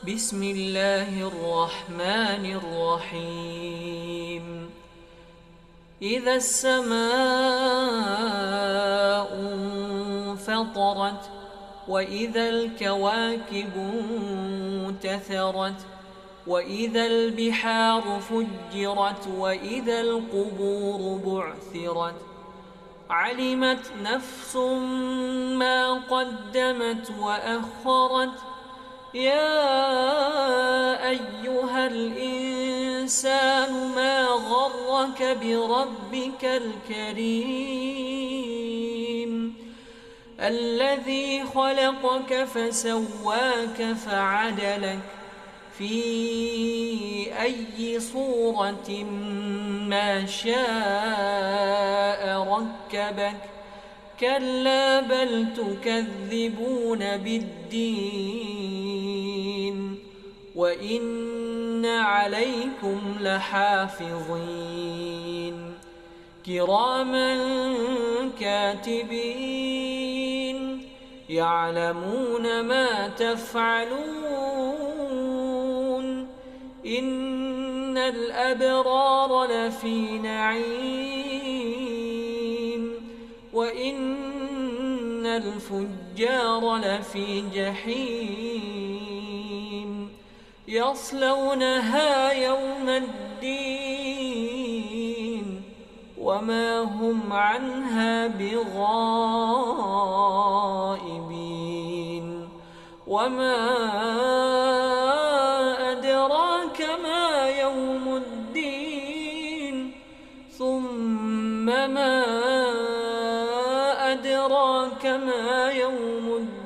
بسم الله الرحمن الرحيم. إذا السماء انفطرت وإذا الكواكب انتثرت وإذا البحار فجرت وإذا القبور بعثرت علمت نفس ما قدمت وأخرت يا أيها الإنسان ما غرك بربك الكريم الذي خلقك فسواك فعدلك في أي صورة ما شاء ركبك كلا بل تكذبون بالدين وإن عليكم لحافظين كراما كاتبين يعلمون ما تفعلون إن الأبرار لفي نعيم وإن الفجار لفي جحيم يصلونها يوم الدين وما هم عنها بغائبين وما أدراك ما يوم الدين ثم ما أدراك ما يوم الدين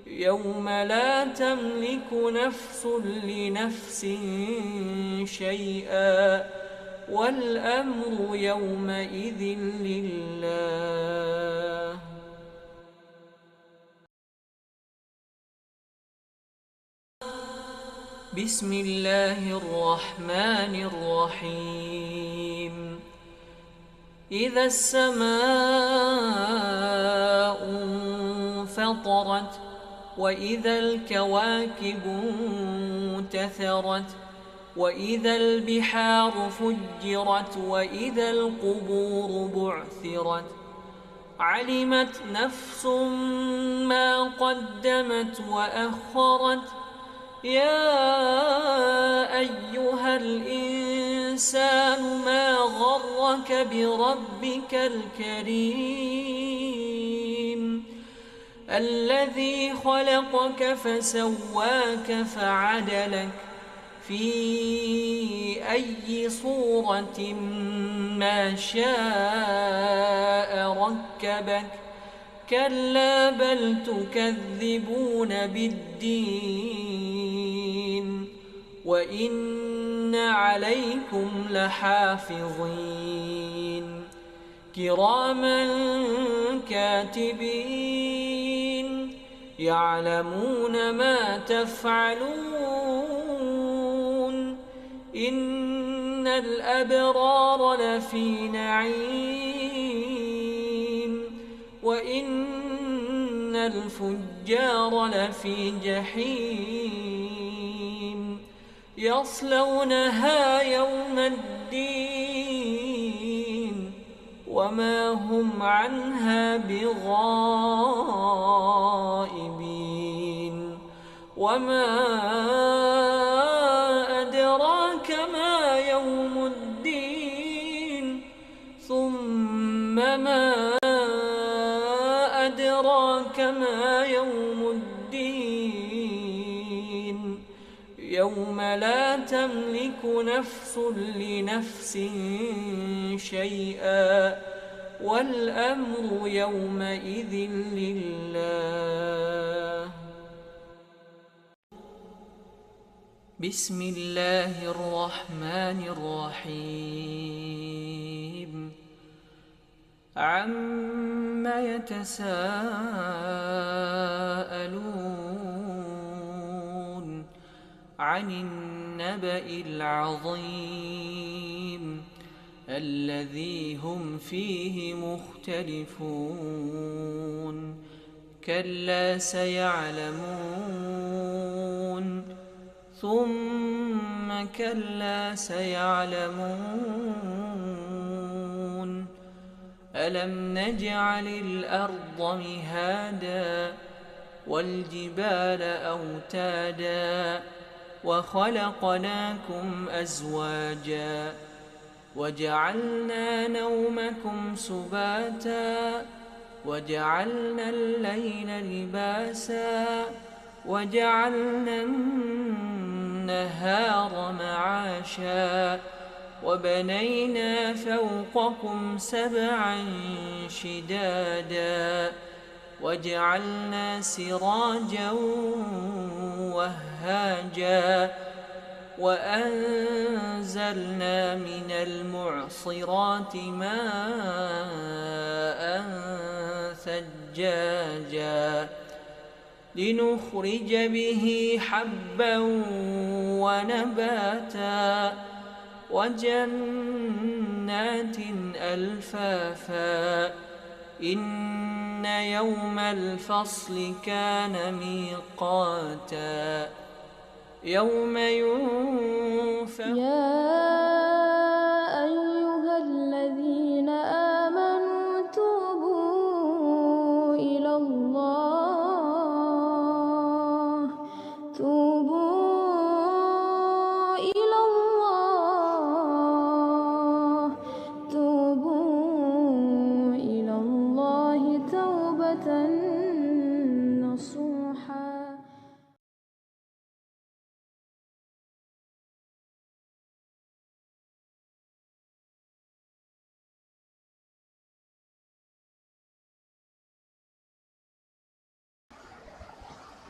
يوم لا تملك نفس لنفس شيئا والأمر يومئذ لله. بسم الله الرحمن الرحيم. إذا السماء انفطرت وإذا الكواكب انتثرت وإذا البحار فجرت وإذا القبور بعثرت علمت نفس ما قدمت وأخرت يا أيها الإنسان ما غرك بربك الكريم الذي خلقك فسواك فعدلك في أي صورة ما شاء ركبك كلا بل تكذبون بالدين وإن عليكم لحافظين كراما كاتبين يعلمون ما تفعلون إن الأبرار لفي نعيم وإن الفجار لفي جحيم يصلونها يوم الدين وما هم عنها بغائبين وما أدراك ما يوم الدين ثم ما أدراك ما يوم الدين يوم لا تملك نفس لنفس شيئا والأمر يومئذ لله. بسم الله الرحمن الرحيم. عم يتساءلون عن النبأ العظيم الذي هم فيه مختلفون كلا سيعلمون ثم كلا سيعلمون ألم نجعل الأرض مهادا والجبال أوتادا وخلقناكم أزواجا وجعلنا نومكم سباتا وجعلنا الليل لباسا وجعلنا النهار معاشا وبنينا فوقكم سبعا شدادا وجعلنا سراجا وهاجا وأنزلنا من المعصرات ماء ثجاجا لنخرج به حبا ونباتا وجنات ألفافا إن يوم الفصل كان ميقاتا يوم ينفخ يا أيها الذين آمنوا توبوا إلى الله توبوا إلى الله توبوا إلى الله توبة نصوحا.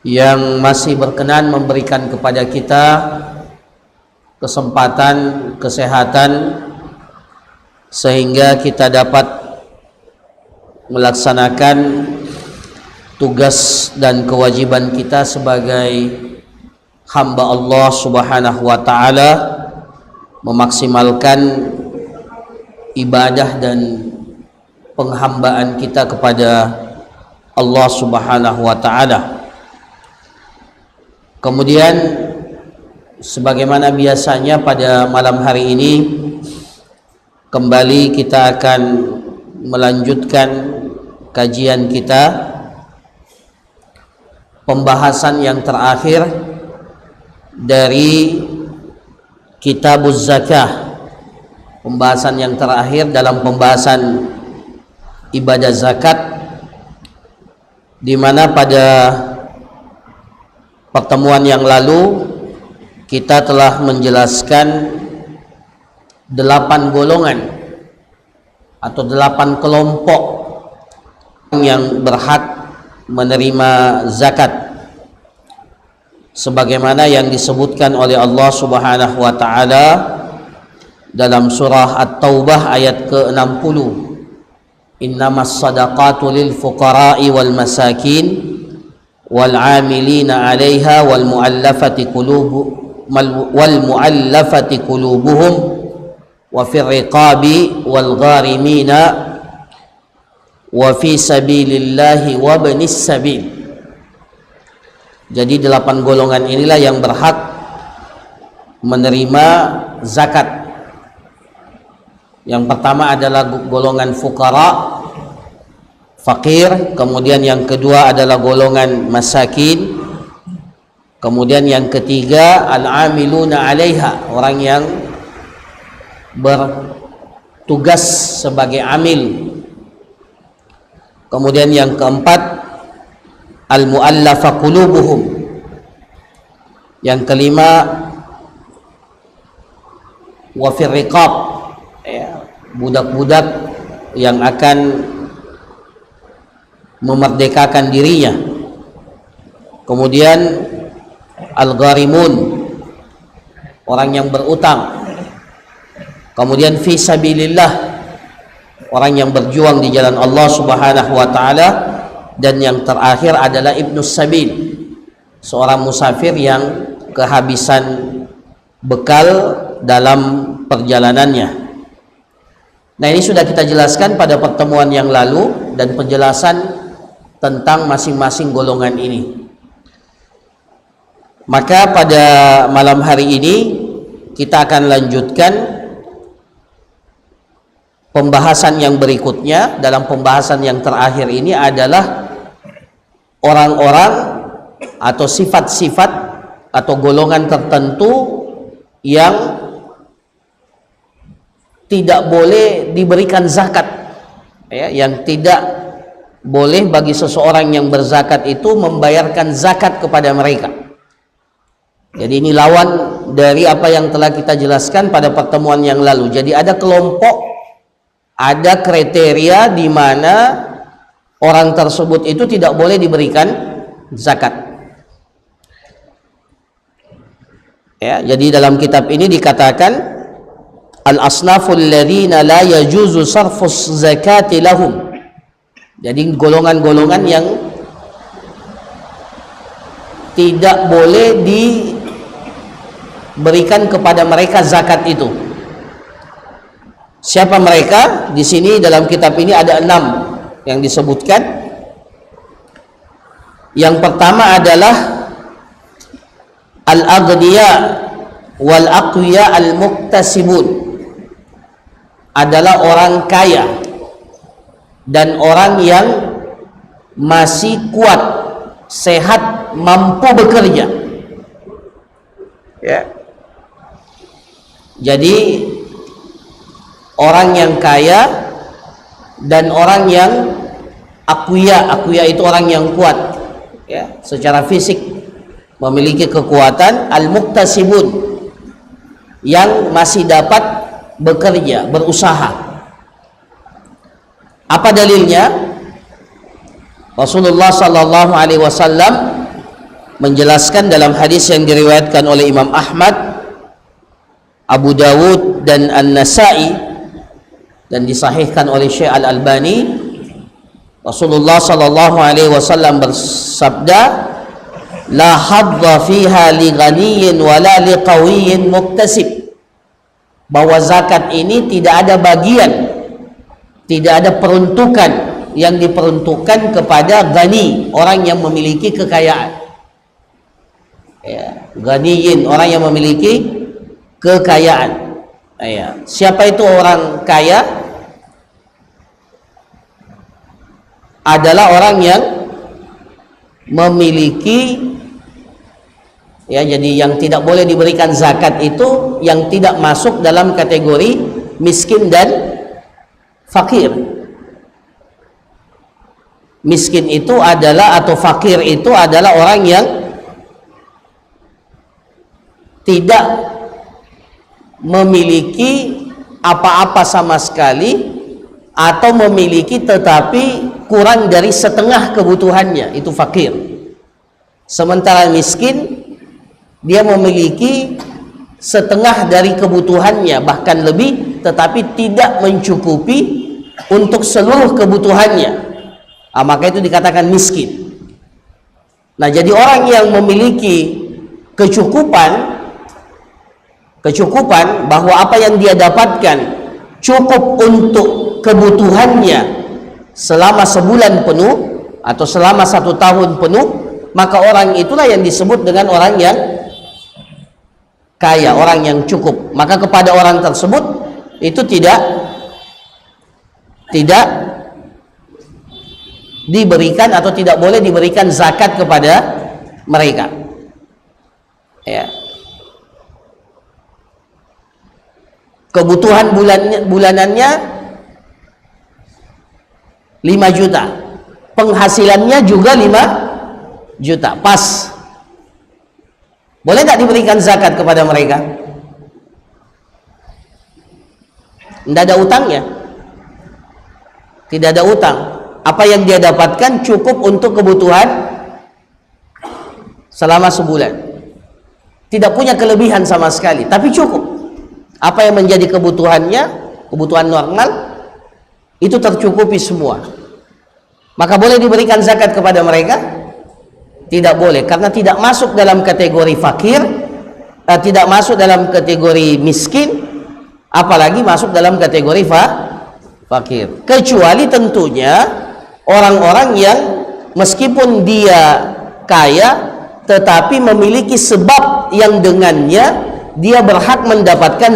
Yang masih berkenan memberikan kepada kita kesempatan, kesehatan, sehingga kita dapat melaksanakan tugas dan kewajiban kita sebagai hamba Allah Subhanahu wa ta'ala, memaksimalkan ibadah dan penghambaan kita kepada Allah Subhanahu wa ta'ala. Kemudian sebagaimana biasanya pada malam hari ini kembali kita akan melanjutkan kajian kita, pembahasan yang terakhir dari Kitabuz Zakah, pembahasan yang terakhir dalam pembahasan ibadah zakat, di mana pada pertemuan yang lalu kita telah menjelaskan 8 golongan atau 8 kelompok yang berhak menerima zakat, sebagaimana yang disebutkan oleh Allah Subhanahu wa ta'ala dalam surah At-Taubah ayat ke-60, innamas sadaqatu lil fuqara'i wal masakin wal 'amilina 'alaiha wal mu'allafati qulubuhum wa fir riqabi wal gharimina wa fi sabilillahi wa ibnis sabil. Jadi 8 golongan inilah yang berhak menerima zakat. Yang pertama adalah golongan fuqara, fakir, kemudian yang kedua adalah golongan masakin, kemudian yang ketiga al-amiluna 'alaiha, orang yang bertugas sebagai amil, kemudian yang keempat al-mu'allafa qulubuhum, yang kelima wa fir riqab, budak-budak yang akan memerdekakan dirinya, kemudian al-gharimun, orang yang berutang, kemudian fi sabilillah, orang yang berjuang di jalan Allah Subhanahu wa ta'ala, dan yang terakhir adalah ibnus sabil, seorang musafir yang kehabisan bekal dalam perjalanannya. Nah, ini sudah kita jelaskan pada pertemuan yang lalu, dan penjelasan tentang masing-masing golongan ini. Maka pada malam hari ini kita akan lanjutkan pembahasan yang berikutnya. Dalam pembahasan yang terakhir ini adalah orang-orang atau sifat-sifat atau golongan tertentu yang tidak boleh diberikan zakat, ya, yang tidak boleh bagi seseorang yang berzakat itu membayarkan zakat kepada mereka. Jadi ini lawan dari apa yang telah kita jelaskan pada pertemuan yang lalu. Jadi ada kelompok, ada kriteria di mana orang tersebut itu tidak boleh diberikan zakat. Ya, jadi dalam kitab ini dikatakan al-asnaful ladzina la yajuzu sarfus zakati lahum. Jadi golongan-golongan yang tidak boleh diberikan kepada mereka zakat itu. Siapa mereka? Di sini dalam kitab ini ada 6 yang disebutkan. Yang pertama adalah al-aghniya wal aqwiya al-muktasibun, adalah orang kaya dan orang yang masih kuat, sehat, mampu bekerja. Ya. Jadi orang yang kaya dan orang yang aqwiya itu orang yang kuat, ya, secara fisik memiliki kekuatan, al-muktasibun, yang masih dapat bekerja, berusaha. Apa dalilnya? Rasulullah sallallahu alaihi wasallam menjelaskan dalam hadis yang diriwayatkan oleh Imam Ahmad, Abu Dawud dan An-Nasa'i dan disahihkan oleh Syekh Al-Albani. Rasulullah sallallahu alaihi wasallam bersabda, la hadza fiha li ghaniyyin wala li qawiyyin muktasib, bahwa zakat ini tidak ada bagian, tidak ada peruntukan yang diperuntukkan kepada ghani, orang yang memiliki kekayaan. Ya, ghaniyin, orang yang memiliki kekayaan. Ya. Siapa itu orang kaya? Adalah orang yang memiliki, ya, jadi yang tidak boleh diberikan zakat itu yang tidak masuk dalam kategori miskin dan fakir. Miskin itu adalah, atau fakir itu adalah orang yang tidak memiliki apa-apa sama sekali, atau memiliki tetapi kurang dari setengah kebutuhannya, itu fakir. Sementara miskin, dia memiliki setengah dari kebutuhannya, bahkan lebih, tetapi tidak mencukupi untuk seluruh kebutuhannya. Maka itu dikatakan miskin. Nah, jadi orang yang memiliki kecukupan bahwa apa yang dia dapatkan cukup untuk kebutuhannya selama sebulan penuh atau selama 1 tahun penuh, maka orang itulah yang disebut dengan orang yang kaya, orang yang cukup. Maka kepada orang tersebut itu tidak diberikan atau tidak boleh diberikan zakat kepada mereka. Ya. Kebutuhan bulanannya 5 juta, penghasilannya juga 5 juta, pas. Boleh tak diberikan zakat kepada mereka? Tidak ada utangnya, tidak ada utang. Apa yang dia dapatkan cukup untuk kebutuhan selama sebulan, tidak punya kelebihan sama sekali, tapi cukup. Apa yang menjadi kebutuhannya, kebutuhan normal, itu tercukupi semua. Maka boleh diberikan zakat kepada mereka? Tidak boleh, karena tidak masuk dalam kategori fakir, tidak masuk dalam kategori miskin, apalagi masuk dalam kategori fakir. Kecuali tentunya orang-orang yang meskipun dia kaya, tetapi memiliki sebab yang dengannya dia berhak mendapatkan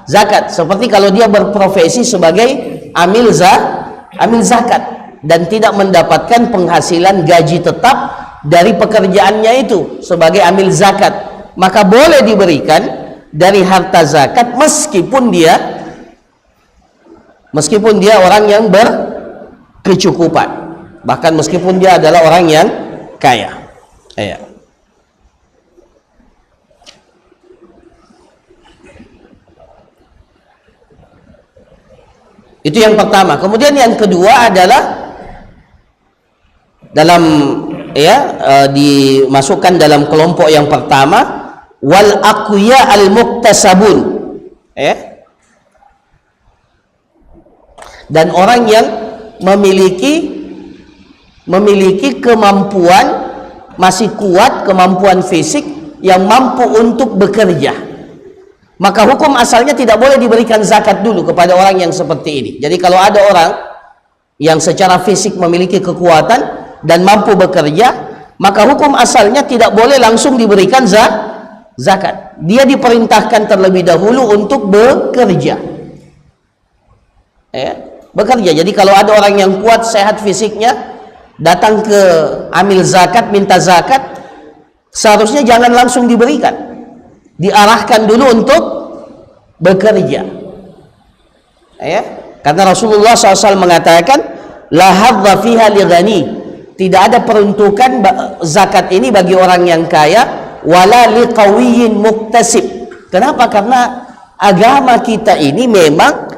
zakat. Seperti kalau dia berprofesi sebagai amil zakat dan tidak mendapatkan penghasilan gaji tetap dari pekerjaannya itu sebagai amil zakat, maka boleh diberikan dari harta zakat meskipun dia orang yang berkecukupan, bahkan meskipun dia adalah orang yang kaya. Ya. Itu yang pertama. Kemudian yang kedua adalah dalam dimasukkan dalam kelompok yang pertama, wal aqwiya al muktasabun, dan orang yang memiliki kemampuan, masih kuat kemampuan fisik yang mampu untuk bekerja, maka hukum asalnya tidak boleh diberikan zakat dulu kepada orang yang seperti ini. Jadi kalau ada orang yang secara fisik memiliki kekuatan dan mampu bekerja, maka hukum asalnya tidak boleh langsung diberikan zakat. Dia diperintahkan terlebih dahulu untuk bekerja. Bekerja. Jadi kalau ada orang yang kuat, sehat fisiknya, datang ke amil zakat, minta zakat, seharusnya jangan langsung diberikan. Diarahkan dulu untuk bekerja, karena Rasulullah SAW mengatakan la hadza fiha li ghani, tidak ada peruntukan zakat ini bagi orang yang kaya, wala li qawiyyin muktasib. Kenapa? Karena agama kita ini memang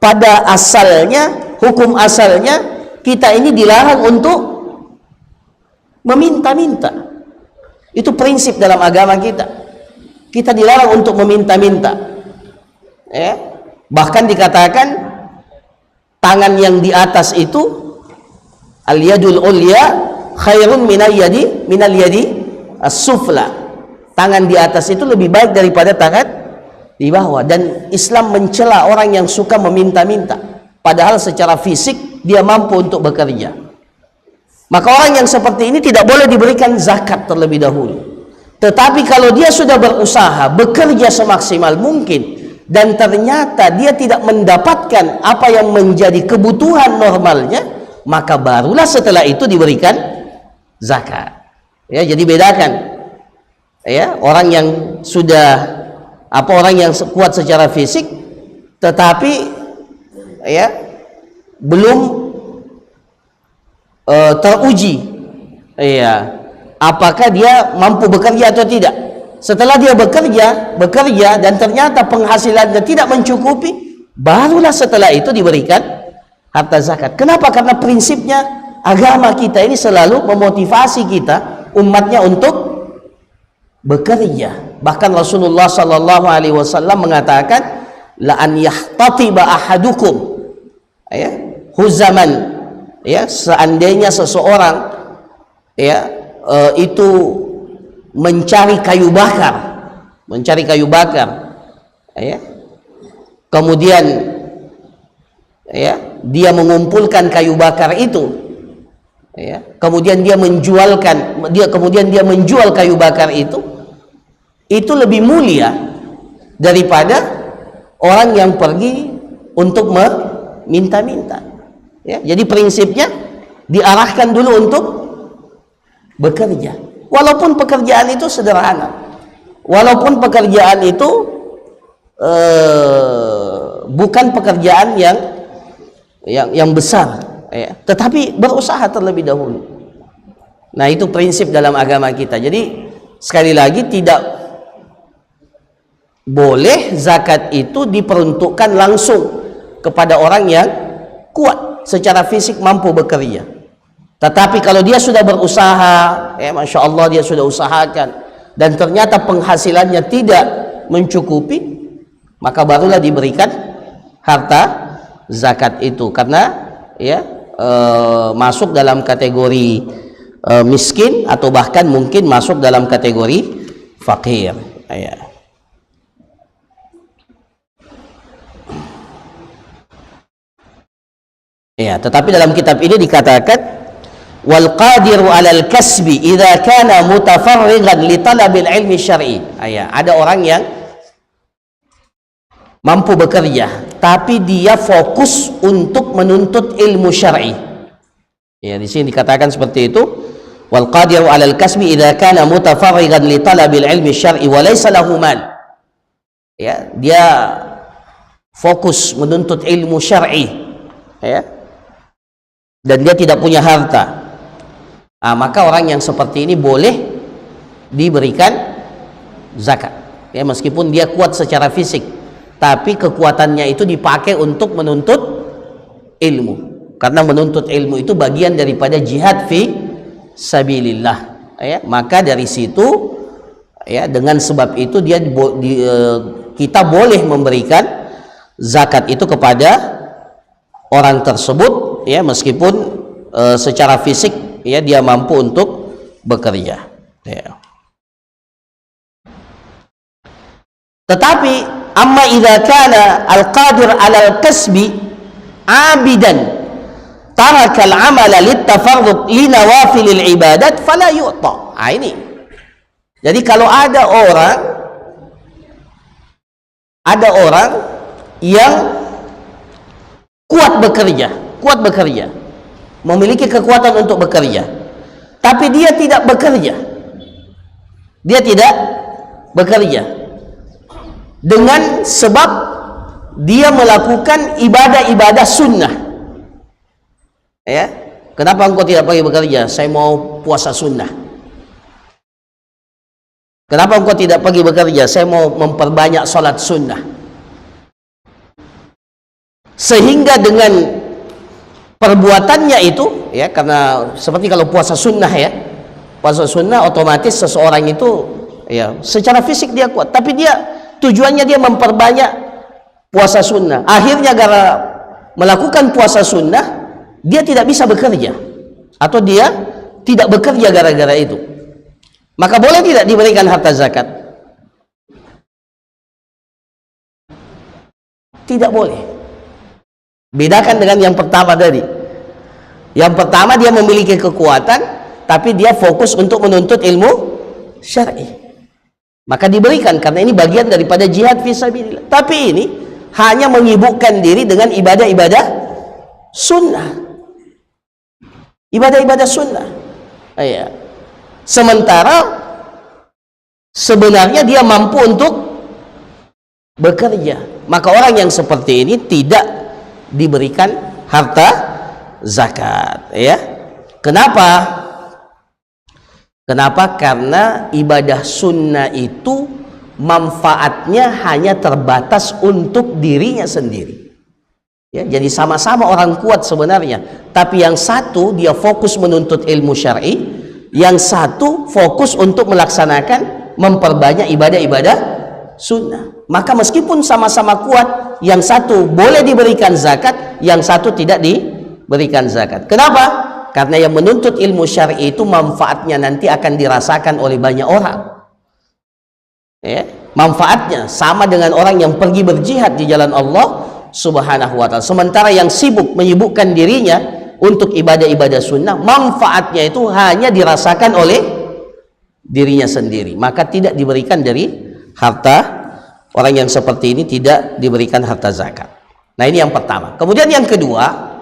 pada asalnya, hukum asalnya kita ini dilarang untuk meminta-minta. Itu prinsip dalam agama kita. Kita dilarang untuk meminta-minta. Bahkan dikatakan tangan yang di atas itu, al-yadul ulya khairun minal yadi as-sufla. Tangan di atas itu lebih baik daripada tangan di bawah. Dan Islam mencela orang yang suka meminta-minta, padahal secara fisik dia mampu untuk bekerja. Maka orang yang seperti ini tidak boleh diberikan zakat terlebih dahulu. Tetapi kalau dia sudah berusaha, bekerja semaksimal mungkin, dan ternyata dia tidak mendapatkan apa yang menjadi kebutuhan normalnya, maka barulah setelah itu diberikan zakat. Jadi bedakan, orang yang sudah orang yang kuat secara fisik, tetapi belum teruji, apakah dia mampu bekerja atau tidak. Setelah dia bekerja dan ternyata penghasilannya tidak mencukupi, barulah setelah itu diberikan harta zakat. Kenapa? Karena prinsipnya agama kita ini selalu memotivasi kita, umatnya, untuk bekerja. Bahkan Rasulullah SAW mengatakan, la an yahtatiba ahadukum huzaman, seandainya seseorang itu mencari kayu bakar, kemudian dia mengumpulkan kayu bakar itu, kemudian dia menjual kayu bakar itu lebih mulia daripada orang yang pergi untuk meminta-minta. Jadi prinsipnya diarahkan dulu untuk bekerja, walaupun pekerjaan itu sederhana, walaupun pekerjaan itu bukan pekerjaan yang besar, tetapi berusaha terlebih dahulu. Nah, itu prinsip dalam agama kita. Jadi sekali lagi, tidak boleh zakat itu diperuntukkan langsung kepada orang yang kuat secara fisik, mampu bekerja. Tetapi kalau dia sudah berusaha, Masya Allah, dia sudah usahakan, dan ternyata penghasilannya tidak mencukupi, maka barulah diberikan harta zakat itu. Karena masuk dalam kategori miskin, atau bahkan mungkin masuk dalam kategori fakir. Tetapi dalam kitab ini dikatakan wal qadiru 'alal kasbi idza kana mutafarrigan li talabil ilmi syar'i. Ada orang yang mampu bekerja tapi dia fokus untuk menuntut ilmu syar'i. Di sini dikatakan seperti itu, wal qadiru 'alal kasbi idza kana mutafarrigan li talabil ilmi syar'i wa laysa lahu mal. Dia fokus menuntut ilmu syar'i, dan dia tidak punya harta. Maka orang yang seperti ini boleh diberikan zakat, meskipun dia kuat secara fisik, tapi kekuatannya itu dipakai untuk menuntut ilmu, karena menuntut ilmu itu bagian daripada jihad fi sabilillah. Maka dari situ, dengan sebab itu kita boleh memberikan zakat itu kepada orang tersebut, meskipun secara fisik dia mampu untuk bekerja. Tetapi amma idza kana al-qadir 'alal kasbi 'abidan taraka al-'amala lit-tafarrud li nawafilil ibadat fala yu'ta. Ini. Jadi kalau ada orang yang kuat bekerja, memiliki kekuatan untuk bekerja, tapi dia tidak bekerja dengan sebab dia melakukan ibadah-ibadah sunnah. Kenapa engkau tidak pergi bekerja? Saya mau puasa sunnah. Kenapa engkau tidak pergi bekerja? Saya mau memperbanyak salat sunnah. Sehingga dengan perbuatannya itu, karena seperti kalau puasa sunnah, puasa sunnah otomatis seseorang itu secara fisik dia kuat, tapi tujuannya dia memperbanyak puasa sunnah. Akhirnya gara melakukan puasa sunnah, dia tidak bisa bekerja, atau dia tidak bekerja gara-gara itu. Maka boleh tidak diberikan harta zakat? Tidak boleh. Bedakan dengan yang pertama tadi. Yang pertama dia memiliki kekuatan, tapi dia fokus untuk menuntut ilmu syar'i. Maka diberikan, karena ini bagian daripada jihad fisabilillah. Tapi ini hanya menyibukkan diri dengan ibadah-ibadah sunnah. Ibadah-ibadah sunnah. Sementara sebenarnya dia mampu untuk bekerja. Maka orang yang seperti ini tidak diberikan harta zakat. Kenapa? Karena ibadah sunnah itu manfaatnya hanya terbatas untuk dirinya sendiri. Jadi sama-sama orang kuat sebenarnya, tapi yang satu dia fokus menuntut ilmu syar'i, yang satu fokus untuk melaksanakan memperbanyak ibadah-ibadah sunnah. Maka meskipun sama-sama kuat, yang satu boleh diberikan zakat, yang satu tidak diberikan zakat. Kenapa? Karena yang menuntut ilmu syar'i itu manfaatnya nanti akan dirasakan oleh banyak orang. Manfaatnya sama dengan orang yang pergi berjihad di jalan Allah Subhanahu wa ta'ala. Sementara yang sibuk menyibukkan dirinya untuk ibadah-ibadah sunnah, manfaatnya itu hanya dirasakan oleh dirinya sendiri. Maka tidak diberikan dari harta, orang yang seperti ini tidak diberikan harta zakat. Nah, ini yang pertama. Kemudian yang kedua,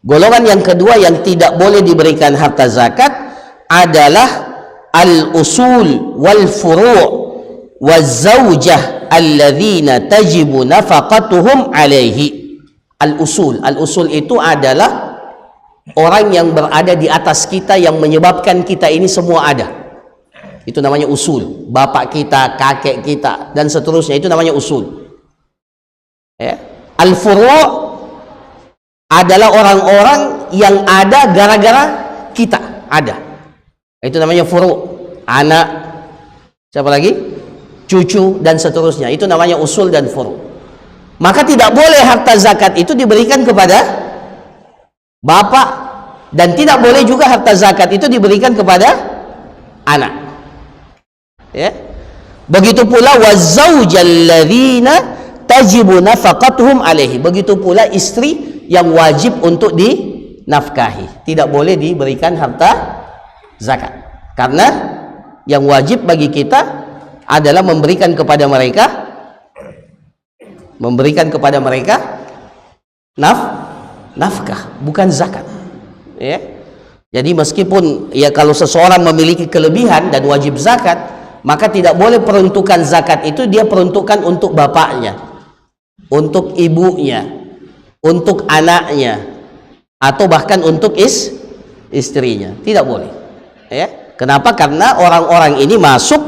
golongan yang kedua yang tidak boleh diberikan harta zakat adalah al-usul wal furu' waz-zawjah alladzina tajibu nafaqatuhum alaihi. Al-usul itu adalah orang yang berada di atas kita, yang menyebabkan kita ini semua ada. Itu namanya usul. Bapak kita, kakek kita, dan seterusnya, itu namanya usul. Al-furu' adalah orang-orang yang ada gara-gara kita ada. Itu namanya furu'. Anak, siapa lagi? Cucu, dan seterusnya. Itu namanya usul dan furu'. Maka tidak boleh harta zakat itu diberikan kepada bapak, dan tidak boleh juga harta zakat itu diberikan kepada anak. Begitu pula wazzaujal ladzina tajibu nafaqatuhum alaihi. Begitu pula istri yang wajib untuk dinafkahi, tidak boleh diberikan harta zakat, karena yang wajib bagi kita adalah memberikan kepada mereka nafkah, bukan zakat, ya. Jadi meskipun ya kalau seseorang memiliki kelebihan dan wajib zakat, maka tidak boleh peruntukan zakat itu dia peruntukkan untuk bapaknya, untuk ibunya, untuk anaknya, atau bahkan untuk istrinya. Tidak boleh, ya. Kenapa? Karena orang-orang ini masuk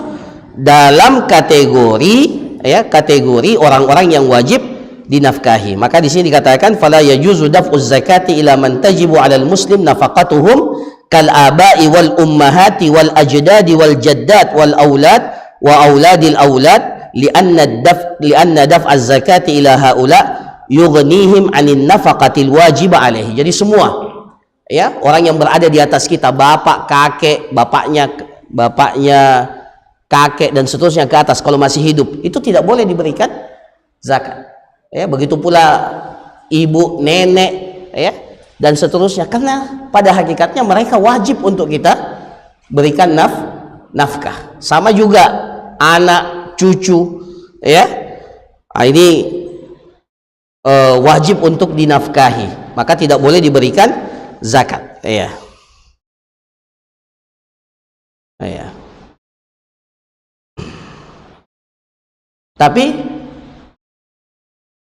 dalam kategori, ya, kategori orang-orang yang wajib dinafkahi. Maka di sini dikatakan fala yajuzu daf'uz zakati ila man tajibu 'alal muslim nafaqatuhum kal aba'i wal ummahati wal ajdadi wal jaddat wal aulad wa auladil aulad lianna daf'az zakati ila haula yughnihim 'anil nafaqatil wajib 'alaihi. Jadi semua, ya, orang yang berada di atas kita, bapak, kakek, bapaknya kakek dan seterusnya ke atas, kalau masih hidup itu tidak boleh diberikan zakat, ya. Begitu pula ibu, nenek, ya, dan seterusnya, karena pada hakikatnya mereka wajib untuk kita berikan nafkah. Sama juga anak, cucu, ya, ini wajib untuk dinafkahi, maka tidak boleh diberikan zakat, ya. Ya. Tapi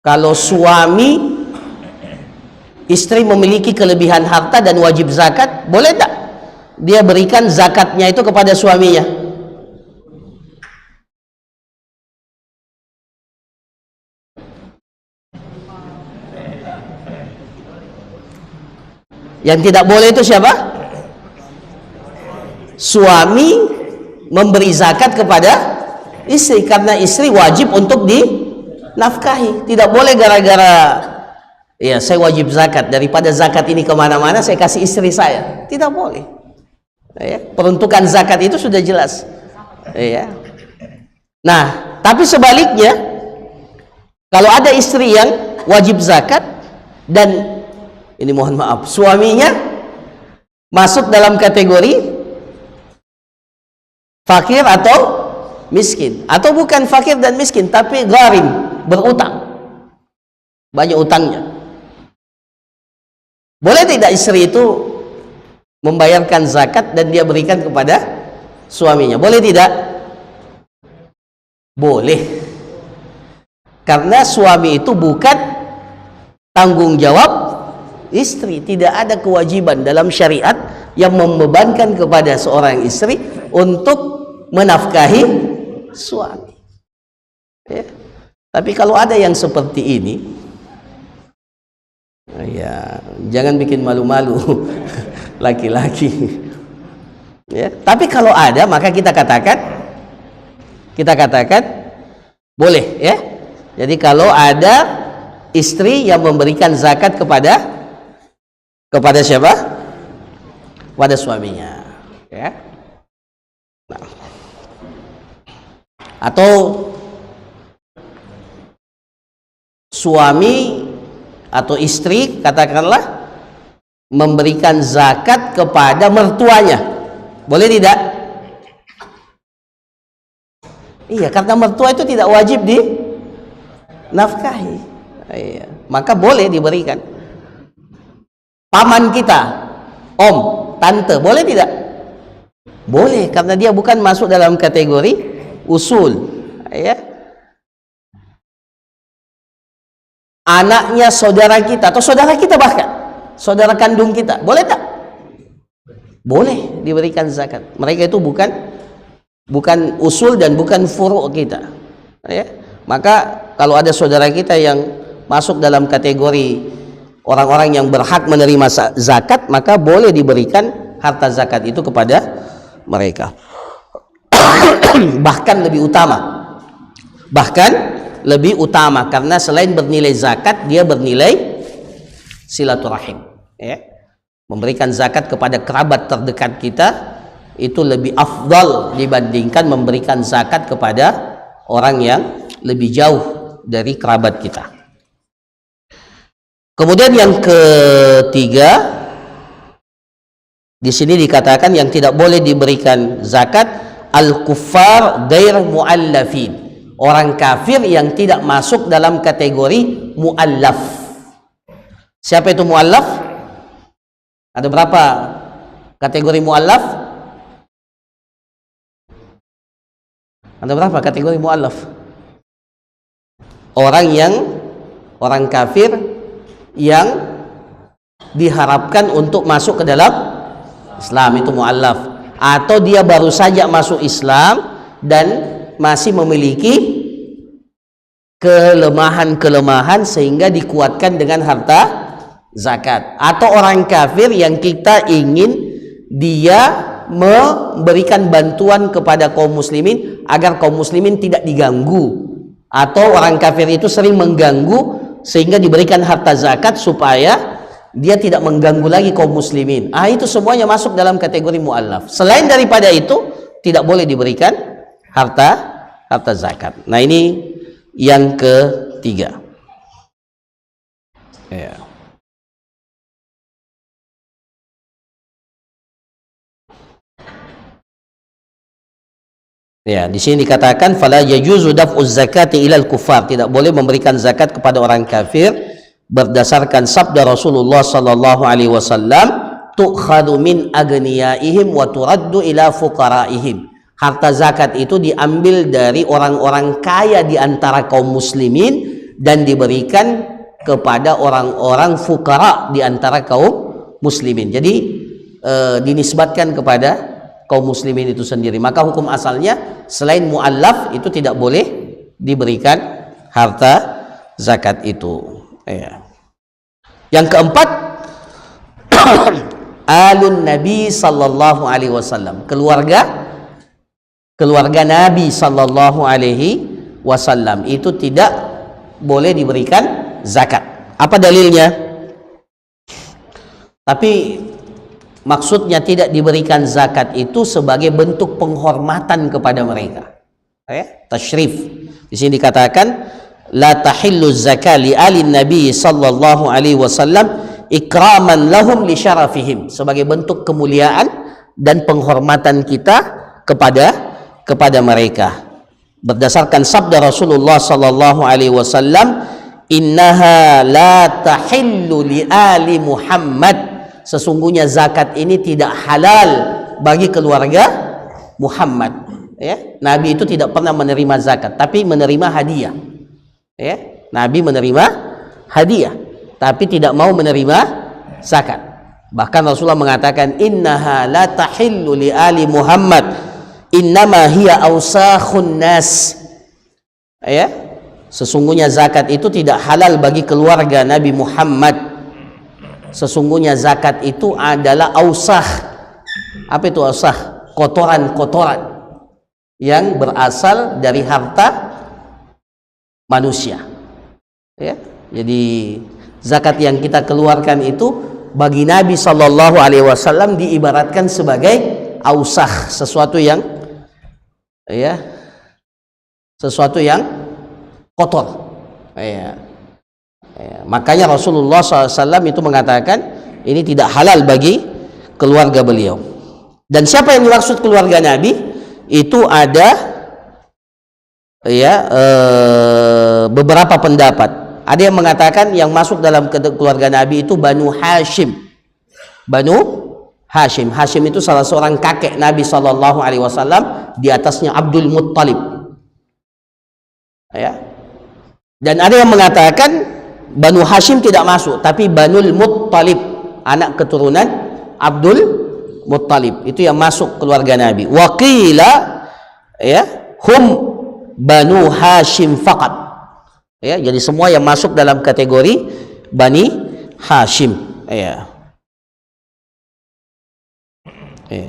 kalau suami istri memiliki kelebihan harta dan wajib zakat, boleh tak dia berikan zakatnya itu kepada suaminya? Yang tidak boleh itu siapa? Suami memberi zakat kepada istri, karena istri wajib untuk dinafkahi. Tidak boleh gara-gara ya saya wajib zakat, daripada zakat ini kemana-mana saya kasih istri saya. Tidak boleh, ya. Peruntukan zakat itu sudah jelas, ya. Nah, tapi sebaliknya, kalau ada istri yang wajib zakat dan ini mohon maaf suaminya masuk dalam kategori fakir atau miskin, atau bukan fakir dan miskin tapi gharim, berutang, banyak utangnya, boleh tidak istri itu membayarkan zakat dan dia berikan kepada suaminya? Boleh tidak? Boleh, karena suami itu bukan tanggung jawab istri. Tidak ada kewajiban dalam syariat yang membebankan kepada seorang istri untuk menafkahi suami, ya. Tapi kalau ada yang seperti ini, ya jangan bikin malu-malu laki-laki, ya. Tapi kalau ada, maka kita katakan boleh, ya. Jadi kalau ada istri yang memberikan zakat kepada siapa? Pada suaminya, ya. Nah. Atau suami atau istri katakanlah memberikan zakat kepada mertuanya, boleh tidak? Iya, karena mertua itu tidak wajib dinafkahi, iya, maka boleh diberikan. Paman kita, om, tante, boleh tidak? Boleh, karena dia bukan masuk dalam kategori usul, ya. Anaknya saudara kita atau saudara kita, bahkan saudara kandung kita, boleh tak? Boleh diberikan zakat. Mereka itu bukan usul dan bukan furu' kita, ya. Maka kalau ada saudara kita yang masuk dalam kategori orang-orang yang berhak menerima zakat, maka boleh diberikan harta zakat itu kepada mereka. Bahkan lebih utama, karena selain bernilai zakat, dia bernilai silaturahim, ya. Memberikan zakat kepada kerabat terdekat kita itu lebih afdal dibandingkan memberikan zakat kepada orang yang lebih jauh dari kerabat kita. Kemudian yang ketiga, Di sini dikatakan yang tidak boleh diberikan zakat al-kuffar ghair muallafin, orang kafir yang tidak masuk dalam kategori muallaf. Siapa itu muallaf? Ada berapa kategori muallaf? Ada berapa kategori muallaf? Orang kafir yang diharapkan untuk masuk ke dalam Islam, itu muallaf. Atau dia baru saja masuk Islam dan masih memiliki kelemahan-kelemahan sehingga dikuatkan dengan harta zakat. Atau orang kafir yang kita ingin dia memberikan bantuan kepada kaum muslimin agar kaum muslimin tidak diganggu, atau orang kafir itu sering mengganggu sehingga diberikan harta zakat supaya dia tidak mengganggu lagi kaum muslimin. Itu semuanya masuk dalam kategori muallaf. Selain daripada itu tidak boleh diberikan harta zakat. Nah, ini yang ketiga. Ya. Ya, di sini dikatakan fala yajuzu daf'uz zakati ilal kufar, tidak boleh memberikan zakat kepada orang kafir berdasarkan sabda Rasulullah sallallahu alaihi wasallam, tu'khadhu min agniyaihim wa turaddu ila fuqaraihim. Harta zakat itu diambil dari orang-orang kaya di antara kaum muslimin dan diberikan kepada orang-orang fuqara di antara kaum muslimin. Jadi dinisbatkan kepada kaum muslimin itu sendiri. Maka hukum asalnya selain muallaf itu tidak boleh diberikan harta zakat itu. Ya. Yang keempat, alun Nabi sallallahu alaihi wasallam, keluarga Nabi sallallahu alaihi wasallam itu tidak boleh diberikan zakat. Apa dalilnya? Tapi maksudnya tidak diberikan zakat itu sebagai bentuk penghormatan kepada mereka. Tashrif. Di sini dikatakan la tahillu zakat li ali Nabi sallallahu alaihi wasallam ikraman lahum li syarafihim, sebagai bentuk kemuliaan dan penghormatan kita kepada mereka. Berdasarkan sabda Rasulullah sallallahu alaihi wasallam, innaha la tahillu li ali Muhammad, sesungguhnya zakat ini tidak halal bagi keluarga Muhammad. Nabi itu tidak pernah menerima zakat, tapi menerima hadiah. Nabi menerima hadiah, tapi tidak mau menerima zakat. Bahkan Rasulullah mengatakan, innaha la tahillu li ali Muhammad, innama hiya awsakhun nas. Sesungguhnya zakat itu tidak halal bagi keluarga Nabi Muhammad. Sesungguhnya zakat itu adalah ausah. Apa itu ausah? Kotoran-kotoran yang berasal dari harta manusia. Jadi zakat yang kita keluarkan itu bagi Nabi sallallahu alaihi wasallam diibaratkan sebagai ausah, sesuatu yang kotor. Makanya Rasulullah SAW itu mengatakan ini tidak halal bagi keluarga beliau. Dan siapa yang dimaksud keluarga Nabi? Itu ada beberapa pendapat. Ada yang mengatakan yang masuk dalam keluarga Nabi itu Banu Hashim. Banu Hashim. Hashim itu salah seorang kakek Nabi SAW. Di atasnya Abdul Muttalib. Dan ada yang mengatakan Banu Hashim tidak masuk, tapi Banul Muttalib, anak keturunan Abdul Muttalib, itu yang masuk keluarga Nabi. Waqila hum Banu Hashim faqat. Jadi semua yang masuk dalam kategori Bani Hashim.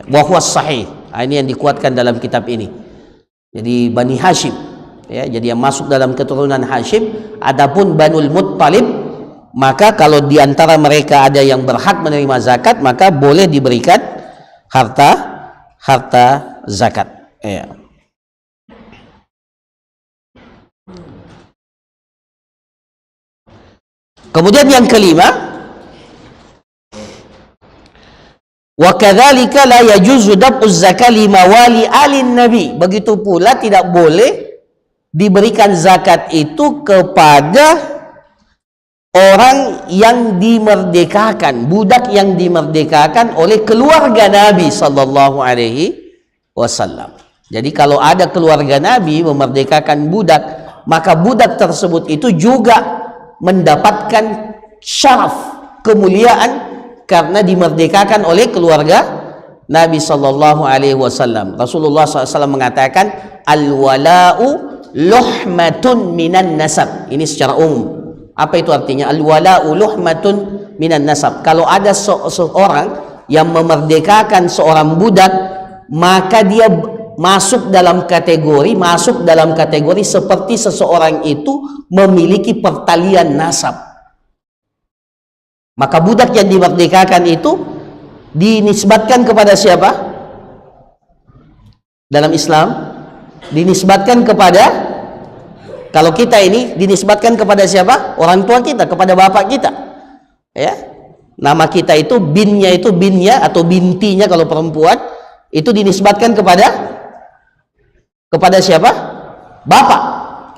Wa huwa sahih. Ini yang dikuatkan dalam kitab ini. Jadi Bani Hashim. Jadi yang masuk dalam keturunan Hashim. Adapun Banul Muttalib, maka kalau diantara mereka ada yang berhak menerima zakat, maka boleh diberikan harta zakat. Kemudian yang kelima, Wa kadzalika la yajuzu daf'uz zakat li mawali alin nabi. Begitu pula tidak boleh diberikan zakat itu kepada orang yang dimerdekakan, budak yang dimerdekakan oleh keluarga Nabi sallallahu alaihi wasallam. Jadi kalau ada keluarga Nabi memerdekakan budak, maka budak tersebut itu juga mendapatkan syaraf, kemuliaan karena dimerdekakan oleh keluarga Nabi sallallahu alaihi wasallam. Rasulullah SAW mengatakan al-wala'u luhmatun minan nasab. Ini secara umum. Apa itu artinya? Al-wala'u luhmatun minan nasab. Kalau ada seorang yang memerdekakan seorang budak, maka dia masuk dalam kategori seperti seseorang itu memiliki pertalian nasab. Maka budak yang dimerdekakan itu dinisbatkan kepada siapa? Dalam Islam dinisbatkan kepada, kalau kita ini dinisbatkan kepada siapa? Orang tua kita, kepada bapak kita. Ya. Nama kita itu binnya atau bintinya kalau perempuan itu dinisbatkan kepada siapa? Bapak.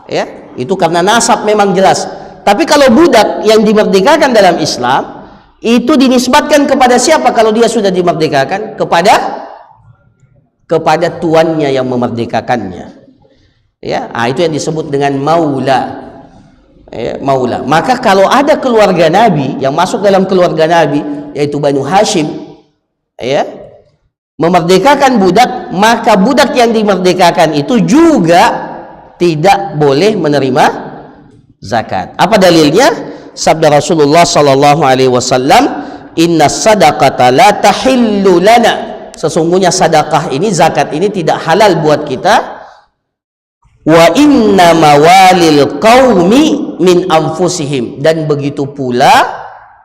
Ya. Itu karena nasab memang jelas. Tapi kalau budak yang dimerdekakan dalam Islam itu dinisbatkan kepada siapa kalau dia sudah dimerdekakan? Kepada tuannya yang memerdekakannya. Ya, itu yang disebut dengan maula. Ya, maula. Maka kalau ada keluarga Nabi yang masuk dalam keluarga Nabi, yaitu Banu Hashim, ya, memerdekakan budak, maka budak yang dimerdekakan itu juga tidak boleh menerima zakat. Apa dalilnya? Sabda Rasulullah sallallahu alaihi wasallam, "Inna sadaqata la tahillu lana." Sesungguhnya sedekah ini, zakat ini tidak halal buat kita. Wa inna mawalil qaumi min anfusihim. Dan begitu pula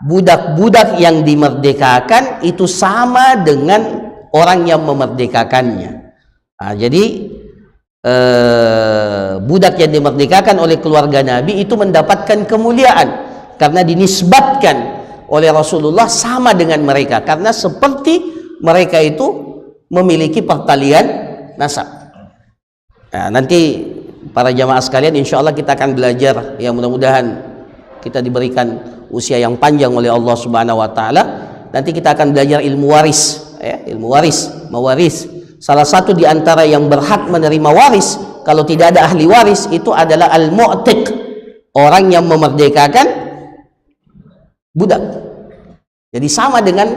budak-budak yang dimerdekakan itu sama dengan orang yang memerdekakannya. Jadi budak yang dimerdekakan oleh keluarga Nabi itu mendapatkan kemuliaan karena dinisbatkan oleh Rasulullah sama dengan mereka, karena seperti mereka itu memiliki pertalian nasab. Nanti para jamaah sekalian, insya Allah kita akan belajar, ya mudah-mudahan kita diberikan usia yang panjang oleh Allah Subhanahu Wa Taala. Nanti kita akan belajar ilmu waris, ya, ilmu waris, mawaris. Salah satu di antara yang berhak menerima waris kalau tidak ada ahli waris itu adalah al-mu'tiq, orang yang memerdekakan budak. Jadi sama dengan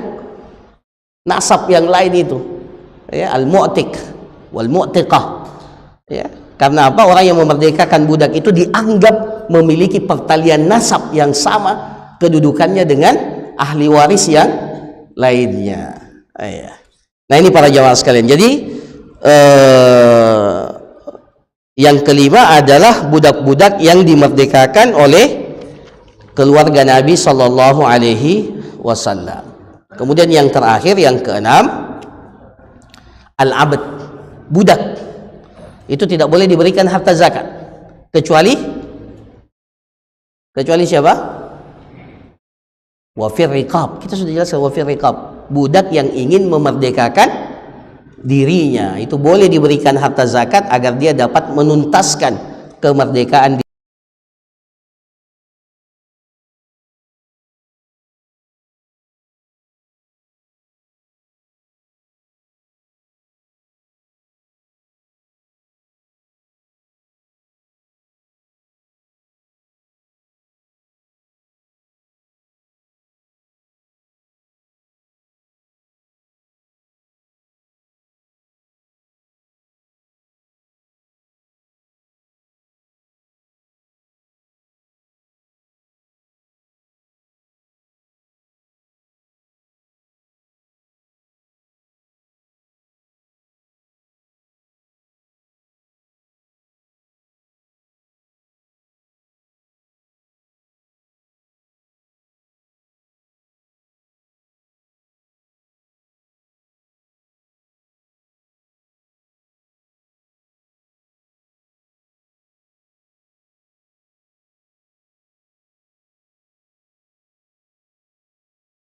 nasab yang lain itu, ya, al-mu'tiq wal mu'tiqah. Ya, karena apa? Orang yang memerdekakan budak itu dianggap memiliki pertalian nasab yang sama kedudukannya dengan ahli waris yang lainnya. Ya. Nah, ini para jamaah sekalian. Jadi yang kelima adalah budak-budak yang dimerdekakan oleh keluarga Nabi sallallahu alaihi wasallam. Kemudian yang terakhir, yang keenam, al-abd, budak. Itu tidak boleh diberikan harta zakat kecuali siapa? Wafir riqab. Kita sudah jelaskan wafir riqab. Budak yang ingin memerdekakan dirinya itu boleh diberikan harta zakat agar dia dapat menuntaskan kemerdekaan.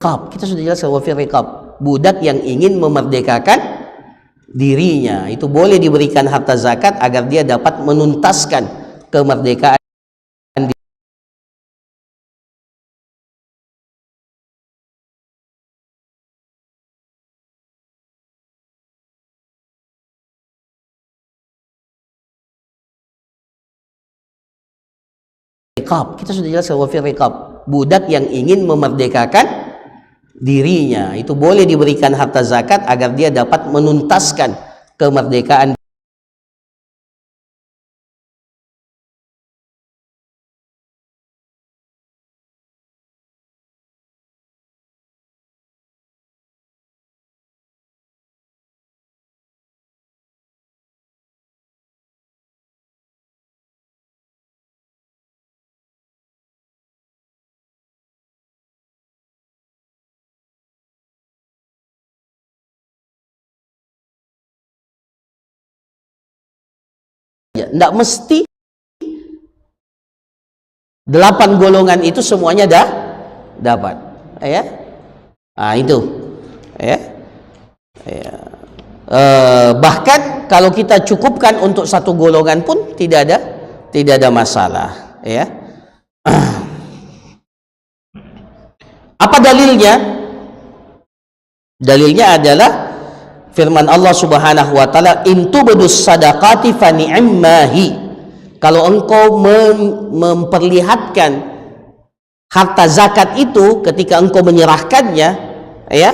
Kita sudah jelaskan wafir riqab. budak yang ingin memerdekakan dirinya. Itu boleh diberikan harta zakat agar dia dapat menuntaskan kemerdekaan riqab. Kita sudah jelaskan wa fi riqab, budak yang ingin memerdekakan dirinya. Itu boleh diberikan harta zakat agar dia dapat menuntaskan kemerdekaan. Tidak mesti 8 golongan itu semuanya dah dapat, ya. Nah, itu, ya. Bahkan kalau kita cukupkan untuk satu golongan pun tidak ada masalah, ya. Apa dalilnya? Dalilnya adalah firman Allah Subhanahu wa taala, "In tubdus sadaqati fa ni'mahi." Kalau engkau memperlihatkan harta zakat itu ketika engkau menyerahkannya, ya,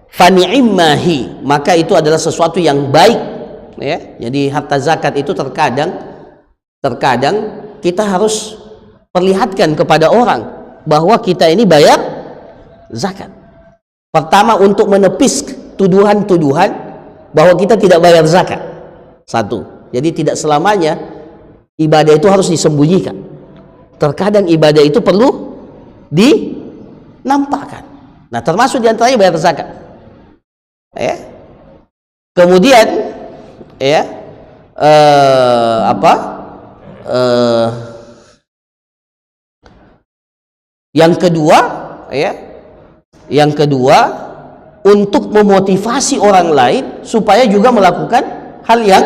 fa ni'mahi, maka itu adalah sesuatu yang baik, ya. Jadi harta zakat itu terkadang kita harus perlihatkan kepada orang bahwa kita ini bayar zakat. Pertama, untuk menepis tuduhan-tuduhan bahwa kita tidak bayar zakat. Satu, jadi tidak selamanya ibadah itu harus disembunyikan. Terkadang ibadah itu perlu dinampakkan. Nah, termasuk diantaranya bayar zakat. Ya. Kemudian, ya, yang kedua, ya, yang kedua, untuk memotivasi orang lain supaya juga melakukan hal yang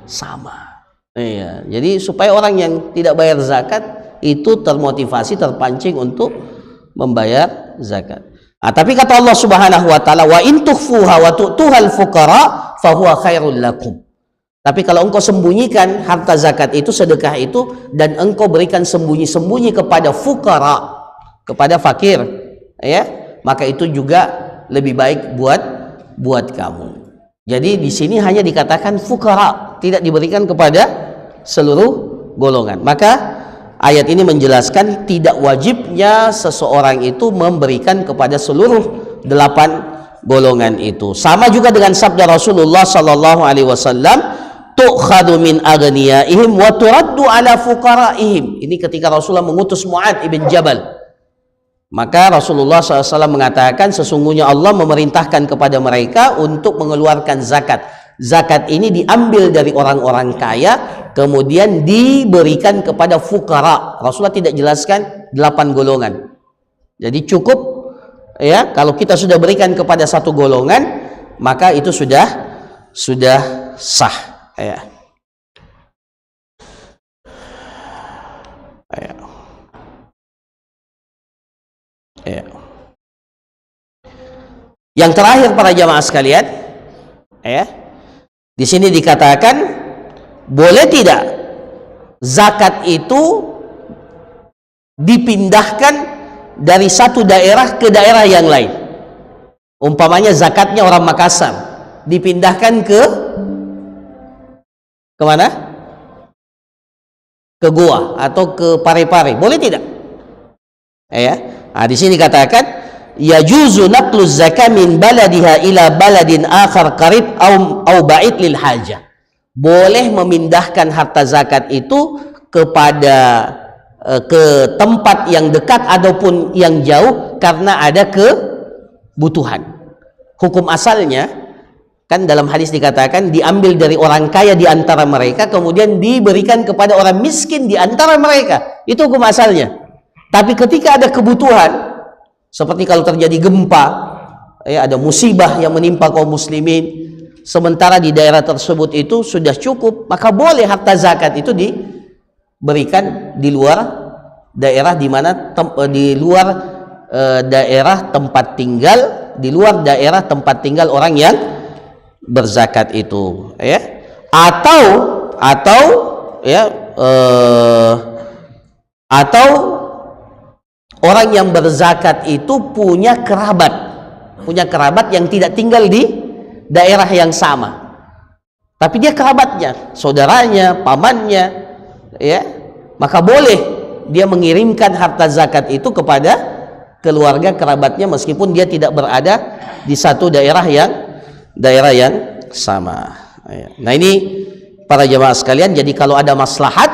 sama. Iya, jadi supaya orang yang tidak bayar zakat itu termotivasi, terpancing untuk membayar zakat. Nah, tapi kata Allah Subhanahu wa taala, "Wa in tukhfuha wa tu'tuhal fuqara fa huwa khairul lakum." Tapi kalau engkau sembunyikan harta zakat itu, sedekah itu, dan engkau berikan sembunyi-sembunyi kepada fuqara, kepada fakir, ya, maka itu juga lebih baik buat kamu. Jadi di sini hanya dikatakan fuqara, tidak diberikan kepada seluruh golongan. Maka ayat ini menjelaskan tidak wajibnya seseorang itu memberikan kepada seluruh 8 golongan itu. Sama juga dengan sabda Rasulullah sallallahu alaihi wasallam, tu'khadhu min aghniyaihim wa turaddu ala fuqaraihim. Ini ketika Rasulullah mengutus Mu'adz ibn Jabal. Maka Rasulullah SAW mengatakan, sesungguhnya Allah memerintahkan kepada mereka untuk mengeluarkan zakat. Zakat ini diambil dari orang-orang kaya, kemudian diberikan kepada fuqara. Rasulullah tidak jelaskan 8 golongan. Jadi cukup, ya, kalau kita sudah berikan kepada satu golongan, maka itu sudah sah, ya. Ya. Ya. Yang terakhir para jamaah sekalian, ya, di sini dikatakan boleh tidak zakat itu dipindahkan dari satu daerah ke daerah yang lain. Umpamanya zakatnya orang Makassar dipindahkan ke mana? Ke Goa atau ke Parepare, boleh tidak? Ya. Nah, di sini katakan yajuzu naqlu zakat min baladiha ila baladin akhar qarib au ba'id lil hajah. Boleh memindahkan harta zakat itu kepada ke tempat yang dekat ataupun yang jauh karena ada kebutuhan. Hukum asalnya kan dalam hadis dikatakan diambil dari orang kaya di antara mereka kemudian diberikan kepada orang miskin di antara mereka. Itu hukum asalnya. Tapi ketika ada kebutuhan, seperti kalau terjadi gempa, ada musibah yang menimpa kaum muslimin, sementara di daerah tersebut itu sudah cukup, maka boleh harta zakat itu diberikan di luar daerah, di mana di luar daerah tempat tinggal, di luar daerah tempat tinggal orang yang berzakat itu, ya. Atau orang yang berzakat itu punya kerabat yang tidak tinggal di daerah yang sama, tapi dia kerabatnya, saudaranya, pamannya, ya, maka boleh dia mengirimkan harta zakat itu kepada keluarga kerabatnya meskipun dia tidak berada di satu daerah yang sama. Nah, ini para jemaah sekalian, jadi kalau ada maslahat,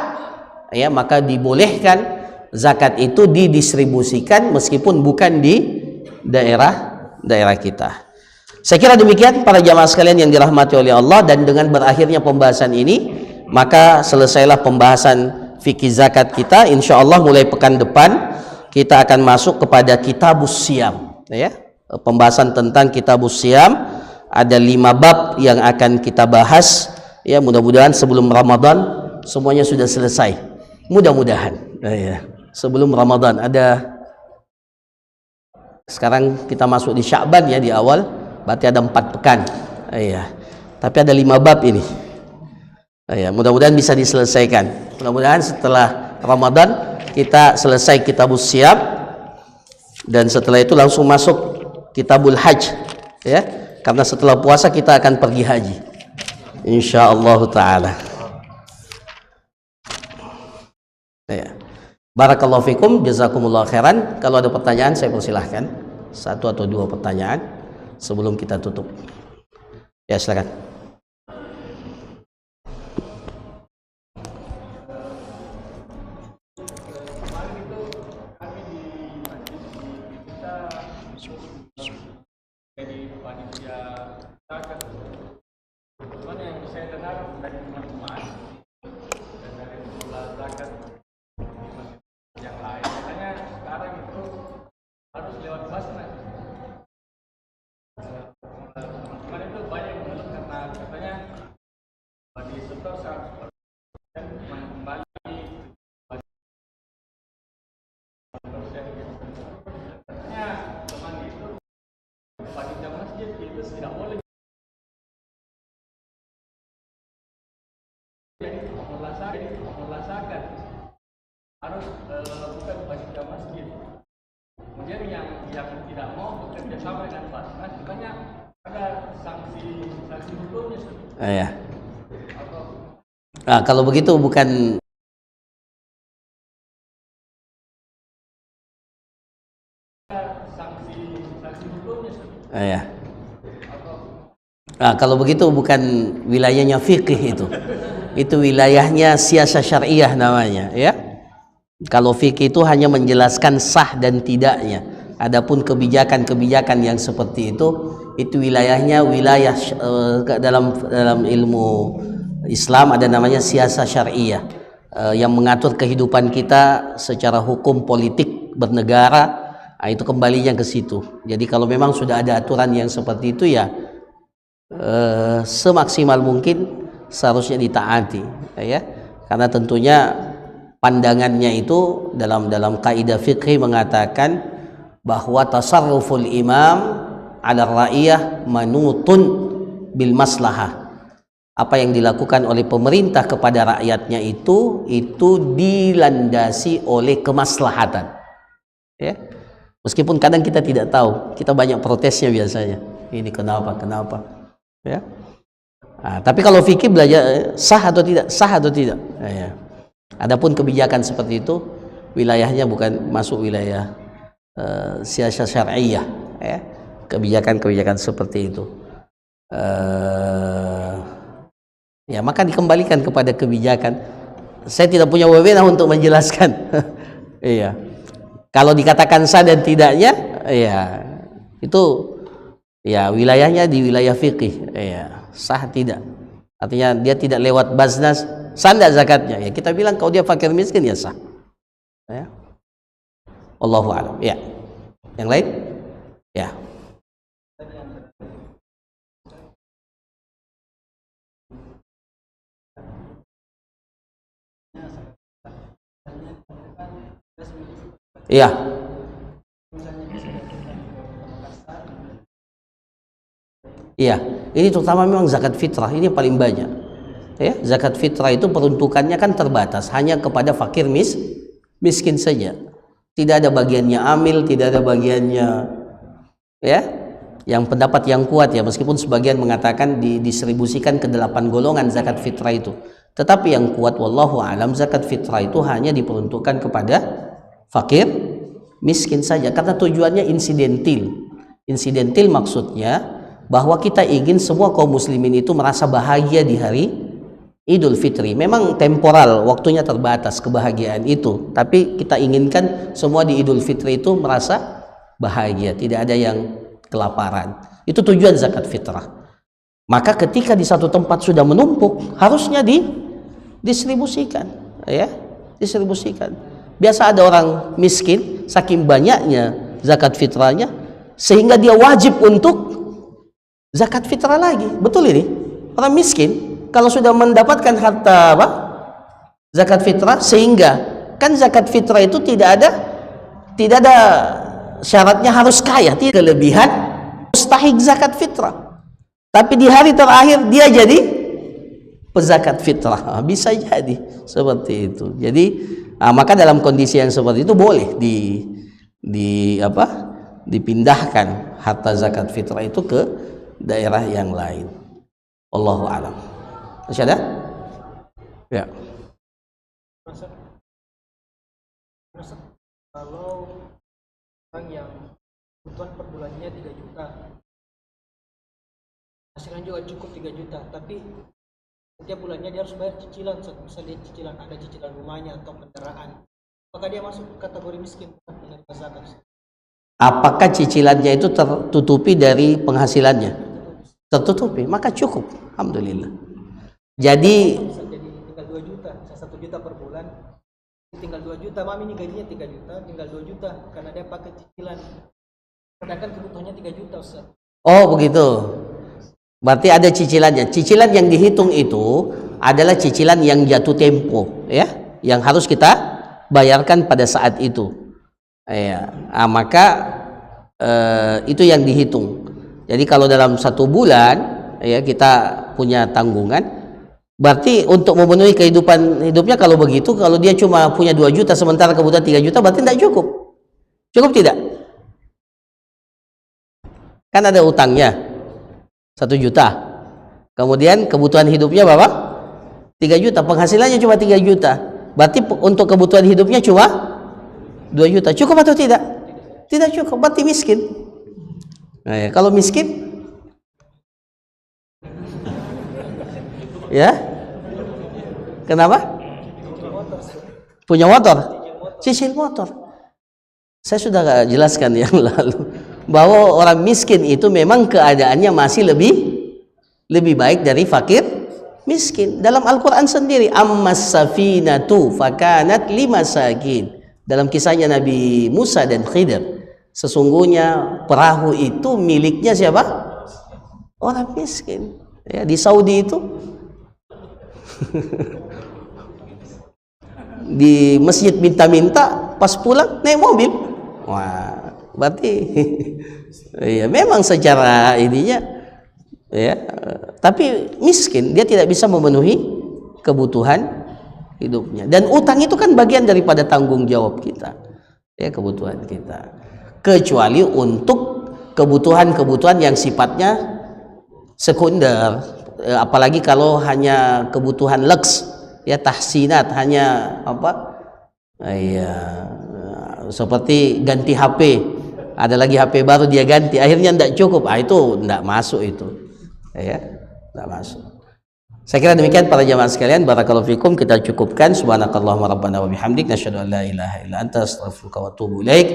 ya, maka dibolehkan zakat itu didistribusikan meskipun bukan di daerah kita. Saya kira demikian para jamaah sekalian yang dirahmati oleh Allah, dan dengan berakhirnya pembahasan ini maka selesailah pembahasan fikih zakat kita. Insyaallah mulai pekan depan kita akan masuk kepada kitabus siam, ya. Pembahasan tentang kitabus siam, ada 5 bab yang akan kita bahas, ya. Mudah-mudahan sebelum Ramadan semuanya sudah selesai, mudah-mudahan, ya. Sebelum Ramadan ada, sekarang kita masuk di Sya'ban, ya, di awal, berarti ada 4 pekan, ya. Tapi ada 5 bab ini, ya. Mudah-mudahan bisa diselesaikan. Mudah-mudahan setelah Ramadan kita selesai kitabus siam, dan setelah itu langsung masuk kitabul hajj, ya, karena setelah puasa kita akan pergi haji insyaallah taala, ya. Barakallahu fikum, jazakumullah khairan. Kalau ada pertanyaan saya persilahkan, 1 atau 2 pertanyaan sebelum kita tutup, ya, silakan. Harus bukan panitia masjid. Kemudian yang tidak mau bekerja sama dengan Basnas, makanya ada sanksi hukumnya. Ya. Nah, kalau begitu bukan sanksi hukumnya. Ya. Nah, kalau begitu bukan wilayahnya fikih itu. Itu wilayahnya siasah syariah namanya, ya. Kalau fikih itu hanya menjelaskan sah dan tidaknya. Adapun kebijakan-kebijakan yang seperti itu wilayahnya wilayah dalam ilmu Islam ada namanya siasah syariah, yang mengatur kehidupan kita secara hukum politik bernegara. Nah, itu kembalinya ke situ. Jadi kalau memang sudah ada aturan yang seperti itu, ya, semaksimal mungkin seharusnya ditaati, ya. Karena tentunya pandangannya itu dalam kaidah fikih mengatakan bahwa tasarruful imam ala ra'iyah manutun bil maslahah. Apa yang dilakukan oleh pemerintah kepada rakyatnya itu dilandasi oleh kemaslahatan, ya. Meskipun kadang kita tidak tahu, kita banyak protesnya biasanya. Ini kenapa, ya. Nah, tapi kalau fikih belajar sah atau tidak, ya. Adapun kebijakan seperti itu wilayahnya bukan masuk wilayah siasah syariah, ya. Kebijakan seperti itu, ya, maka dikembalikan kepada kebijakan. Saya tidak punya wewenang untuk menjelaskan. Iya. Kalau dikatakan sah dan tidaknya, ya, itu, ya, wilayahnya di wilayah fikih, ya, sah tidak. Artinya dia tidak lewat Basnas, sah tidak zakatnya, ya, kita bilang kalau dia fakir miskin, ya, sah, ya. Allahu a'lam, ya. Yang lain, ya. Iya. Iya, ini terutama memang zakat fitrah ini paling banyak. Ya, zakat fitrah itu peruntukannya kan terbatas, hanya kepada fakir miskin saja. Tidak ada bagiannya amil, tidak ada bagiannya, ya. Yang pendapat yang kuat ya, meskipun sebagian mengatakan didistribusikan ke 8 golongan zakat fitrah itu. Tetapi yang kuat wallahu alam, zakat fitrah itu hanya diperuntukkan kepada fakir miskin saja, karena tujuannya insidentil. Insidentil maksudnya bahwa kita ingin semua kaum muslimin itu merasa bahagia di hari Idul Fitri. Memang temporal, waktunya terbatas kebahagiaan itu, tapi kita inginkan semua di Idul Fitri itu merasa bahagia, tidak ada yang kelaparan. Itu tujuan zakat fitrah. Maka ketika di satu tempat sudah menumpuk, harusnya didistribusikan, ya, distribusikan. Biasa ada orang miskin, saking banyaknya zakat fitrahnya sehingga dia wajib untuk zakat fitrah lagi. Betul ini? Orang miskin kalau sudah mendapatkan harta apa? Zakat fitrah, sehingga kan zakat fitrah itu tidak ada syaratnya harus kaya, tidak kelebihan mustahik zakat fitrah. Tapi di hari terakhir dia jadi pezakat fitrah. Bisa jadi seperti itu. Jadi maka dalam kondisi yang seperti itu boleh dipindahkan harta zakat fitrah itu ke daerah yang lain. Allahu a'lam. Masih ada? Ya. Kalau orang yang kebutuhan per bulannya 3 juta, hasilnya juga cukup 3 juta, tapi setiap bulannya dia harus bayar cicilan, misalnya cicilan, ada cicilan rumahnya atau kendaraan, apakah dia masuk kategori miskin menerima zakat? Apakah cicilannya itu tertutupi dari penghasilannya? Tertutupi, maka cukup, alhamdulillah. Jadi tinggal 2 juta, 1 juta per bulan, tinggal 2 juta, mami ini gajinya 3 juta, tinggal 2 juta karena dia pakai cicilan, sedangkan kebutuhannya 3 juta, Ustaz. oh begitu, berarti ada cicilannya. Cicilan yang dihitung itu adalah cicilan yang jatuh tempo, ya, yang harus kita bayarkan pada saat itu, ya. Maka itu yang dihitung. Jadi kalau dalam 1 bulan ya kita punya tanggungan, berarti untuk memenuhi kehidupan hidupnya, kalau begitu, kalau dia cuma punya 2 juta sementara kebutuhan 3 juta, berarti tidak cukup. Cukup tidak? Kan ada utangnya 1 juta, kemudian kebutuhan hidupnya berapa? 3 juta, penghasilannya cuma 3 juta, berarti untuk kebutuhan hidupnya cuma 2 juta. Cukup atau tidak? Tidak cukup, berarti miskin. Nah, ya, kalau miskin ya kenapa? Punya motor, cicil motor. Saya sudah jelaskan yang lalu bahwa orang miskin itu memang keadaannya masih lebih baik dari fakir miskin. Dalam Al-Quran sendiri, ammas safinatu fakanat limasakin, dalam kisahnya Nabi Musa dan Khidir, sesungguhnya perahu itu miliknya siapa? Orang miskin. Ya, di Saudi itu di masjid minta-minta, pas pulang naik mobil. Wah, berarti ya memang secara ininya ya, tapi miskin, dia tidak bisa memenuhi kebutuhan hidupnya. Dan utang itu kan bagian daripada tanggung jawab kita, ya, kebutuhan kita. Kecuali untuk kebutuhan-kebutuhan yang sifatnya sekunder, apalagi kalau hanya kebutuhan leks, ya, tahsinat, hanya apa, ya, seperti ganti HP, ada lagi HP baru dia ganti, akhirnya tidak cukup, itu tidak masuk itu, ya, tidak masuk. Saya kira demikian para jamaah sekalian, barakallahu fikum. Kita cukupkan. Subhanakallahumma rabbana wa bihamdik, nasyhadu an la ilaha illa anta, astaghfiruka wa atubu ilaik.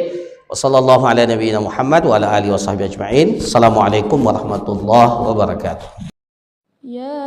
Wa sallallahu ala nabiyyina Muhammad wa ala alihi wa sahbihi ajma'in. Assalamualaikum warahmatullahi wabarakatuh. Ya